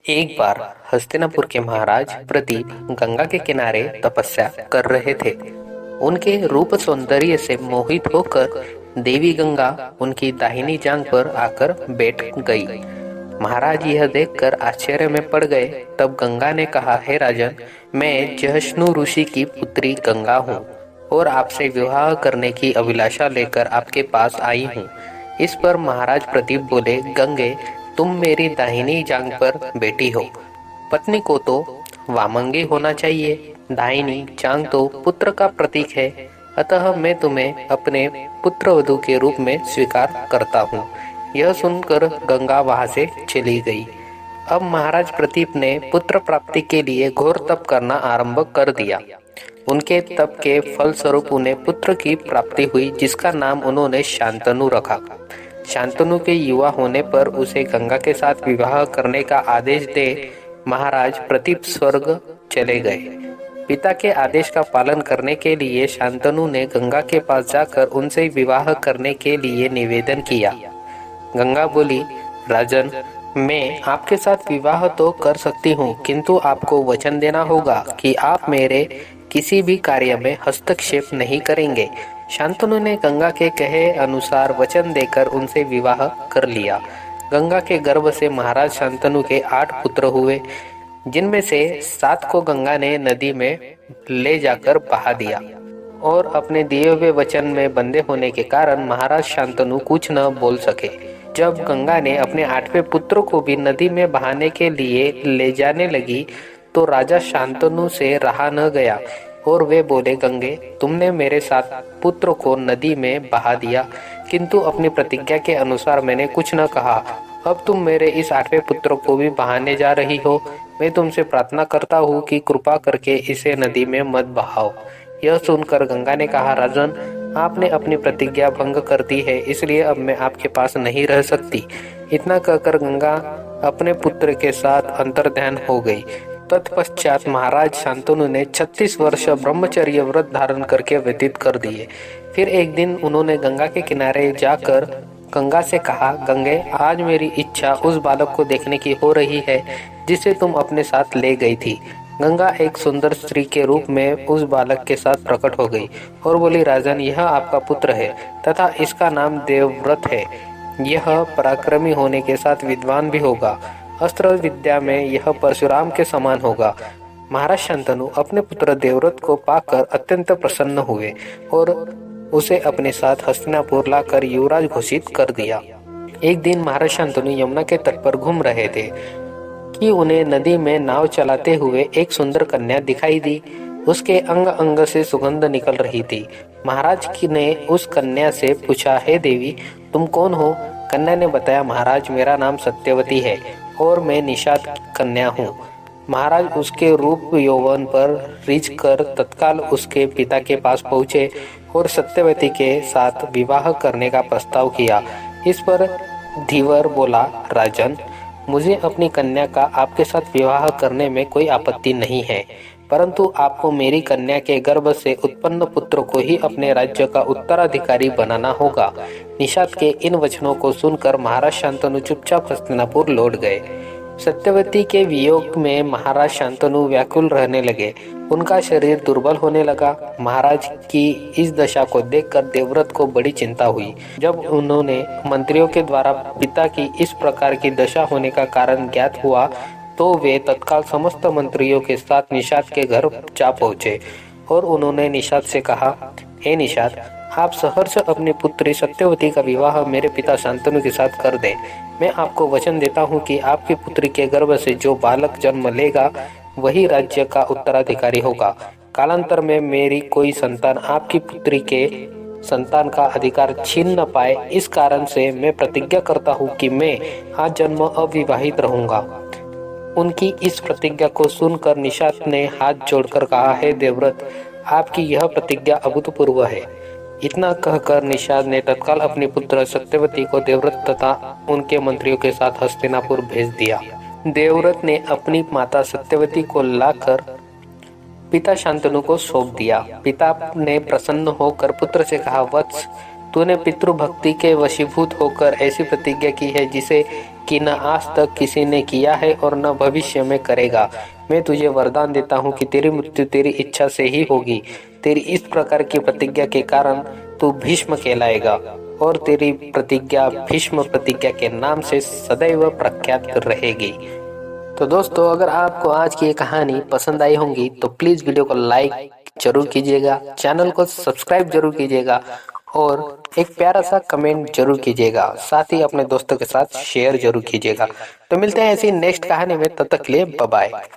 एक बार हस्तिनापुर के महाराज प्रदीप गंगा के किनारे तपस्या कर रहे थे। उनके रूप सौंदर्य से मोहित होकर देवी गंगा उनकी दाहिनी जांघ पर आकर बैठ गई। महाराज यह देखकर आश्चर्य में पड़ गए। तब गंगा ने कहा, हे राजन, मैं जहश्नु ऋषि की पुत्री गंगा हूँ और आपसे विवाह करने की अभिलाषा लेकर आपके पास आई हूँ। इस पर महाराज प्रदीप बोले, गंगे, तुम मेरी दाहिनी जांघ पर बैठी हो। पत्नी को तो वामंगी होना चाहिए। दाहिनी जांघ तो पुत्र का प्रतीक है, अतः मैं तुम्हें अपने पुत्रवधू के रूप में स्वीकार करता हूँ। यह सुनकर गंगा वहां से चली गई। अब महाराज प्रदीप ने पुत्र प्राप्ति के लिए घोर तप करना आरंभ कर दिया। उनके तप के फलस्वरूप उन्हें पुत्र की प्राप्ति हुई, जिसका नाम उन्होंने शांतनु रखा। शांतनु के युवा होने पर उसे गंगा के साथ विवाह करने का आदेश दे महाराज प्रदीप स्वर्ग चले गए। पिता के आदेश का पालन करने के लिए शांतनु ने गंगा के पास जाकर उनसे विवाह करने के लिए निवेदन किया। गंगा बोली, राजन, मैं आपके साथ विवाह तो कर सकती हूँ, किंतु आपको वचन देना होगा कि आप मेरे किसी भी कार्य में हस्तक्षेप नहीं करेंगे। शांतनु ने गंगा के कहे अनुसार वचन देकर उनसे विवाह कर लिया। गंगा के गर्भ से महाराज शांतनु के 8 पुत्र हुए, जिनमें से 7 को गंगा ने नदी में ले जाकर बहा दिया और अपने दिए हुए वचन में बंधे होने के कारण महाराज शांतनु कुछ न बोल सके। जब गंगा ने अपने 8वें पुत्र को भी नदी में बहाने के लिए ले जाने लगी तो राजा शांतनु से रहा न गया और वे बोले, गंगे, तुमने मेरे 7 पुत्र को नदी में बहा दिया, किंतु अपनी प्रतिज्ञा के अनुसार मैंने कुछ न कहा। अब तुम मेरे इस 8वें पुत्र को भी बहाने जा रही हो। मैं तुमसे प्रार्थना करता हूँ कि कृपा करके इसे नदी में मत बहाओ। यह सुनकर गंगा ने कहा, राजन, आपने अपनी प्रतिज्ञा भंग कर दी है, इसलिए अब मैं आपके पास नहीं रह सकती। इतना कहकर गंगा अपने पुत्र के साथ अंतर्ध्यान हो गई। तत्पश्चात महाराज शांतनु ने 36 वर्ष ब्रह्मचर्य व्रत धारण करके व्यतीत कर दिए। फिर एक दिन उन्होंने गंगा के किनारे जाकर गंगा से कहा, गंगे, आज मेरी इच्छा उस बालक को देखने की हो रही है जिसे तुम अपने साथ ले गई थी। गंगा एक सुंदर स्त्री के रूप में उस बालक के साथ प्रकट हो गई और बोली, राजन, यह आपका पुत्र है तथा इसका नाम देवव्रत है। यह पराक्रमी होने के साथ विद्वान भी होगा। अस्त्र विद्या में यह परशुराम के समान होगा। महाराज शांतनु अपने पुत्र देवव्रत को पाकर अत्यंत प्रसन्न हुए और उसे अपने साथ हस्तिनापुर लाकर युवराज घोषित कर दिया। एक दिन महाराज शांतनु यमुना के तट पर घूम रहे थे कि उन्हें नदी में नाव चलाते हुए एक सुंदर कन्या दिखाई दी। उसके अंग अंग से सुगंध निकल रही थी। महाराज ने उस कन्या से पूछा, हे देवी, तुम कौन हो? कन्या ने बताया, महाराज, मेरा नाम सत्यवती है और मैं निषाद कन्या हूँ। महाराज उसके रूप यौवन पर रिझ कर तत्काल उसके पिता के पास पहुँचे और सत्यवती के साथ विवाह करने का प्रस्ताव किया। इस पर धीवर बोला, राजन, मुझे अपनी कन्या का आपके साथ विवाह करने में कोई आपत्ति नहीं है, परंतु आपको मेरी कन्या के गर्भ से उत्पन्न पुत्र को ही अपने राज्य का उत्तराधिकारी बनाना होगा। निषाद के इन वचनों को सुनकर महाराज शांतनु चुपचाप हस्तिनापुर लौट गए। सत्यवती के वियोग में महाराज शांतनु व्याकुल रहने लगे। उनका शरीर दुर्बल होने लगा। महाराज की इस दशा को देखकर देवव्रत को बड़ी चिंता हुई। जब उन्होंने मंत्रियों के द्वारा पिता की इस प्रकार की दशा होने का कारण ज्ञात हुआ तो वे तत्काल समस्त मंत्रियों के साथ निषाद के घर जा पहुंचे और उन्होंने निषाद से कहा, हे निषाद, आप सहर्ष अपनी पुत्री सत्यवती का विवाह मेरे पिता शांतनु के साथ कर दें। मैं आपको वचन देता हूँ कि आपकी पुत्री के गर्भ से जो बालक जन्म लेगा वही राज्य का उत्तराधिकारी होगा। कालांतर में मेरी कोई संतान आपकी पुत्री के संतान का अधिकार छीन न पाए, इस कारण से मैं प्रतिज्ञा करता हूँ कि मैं आज जन्म अविवाहित रहूंगा। उनकी इस प्रतिज्ञा को सुनकर निषाद ने हाथ जोड़कर कहा, हे देवव्रत, आपकी यह प्रतिज्ञा अभूतपूर्व है। इतना कहकर निषाद ने तत्काल अपनी पुत्र सत्यवती को देवव्रत तथा उनके मंत्रियों के साथ हस्तिनापुर भेज दिया। देवव्रत ने अपनी माता सत्यवती को लाकर पिता शांतनु को सौंप दिया। पिता ने प्रसन्न होकर पुत्र से कहा, वत्स, तूने पितृभक्ति के वशीभूत होकर ऐसी प्रतिज्ञा की है जिसे कि न आज तक किसी ने किया है और न भविष्य में करेगा। मैं तुझे वरदान देता हूँ कि तेरी मृत्यु तेरी इच्छा से ही होगी। तेरी इस प्रकार की प्रतिज्ञा के कारण तू भीष्म कहलाएगा और तेरी प्रतिज्ञा भीष्म प्रतिज्ञा के नाम से सदैव प्रख्यात रहेगी। तो दोस्तों, अगर आपको आज की ये कहानी पसंद आई होंगी तो प्लीज वीडियो को लाइक जरूर कीजिएगा, चैनल को सब्सक्राइब जरूर कीजिएगा और एक प्यारा सा कमेंट जरूर कीजिएगा। साथ ही अपने दोस्तों के साथ शेयर जरूर कीजिएगा। तो मिलते हैं ऐसी नेक्स्ट कहानी में, तब तक के लिए बाय बाय।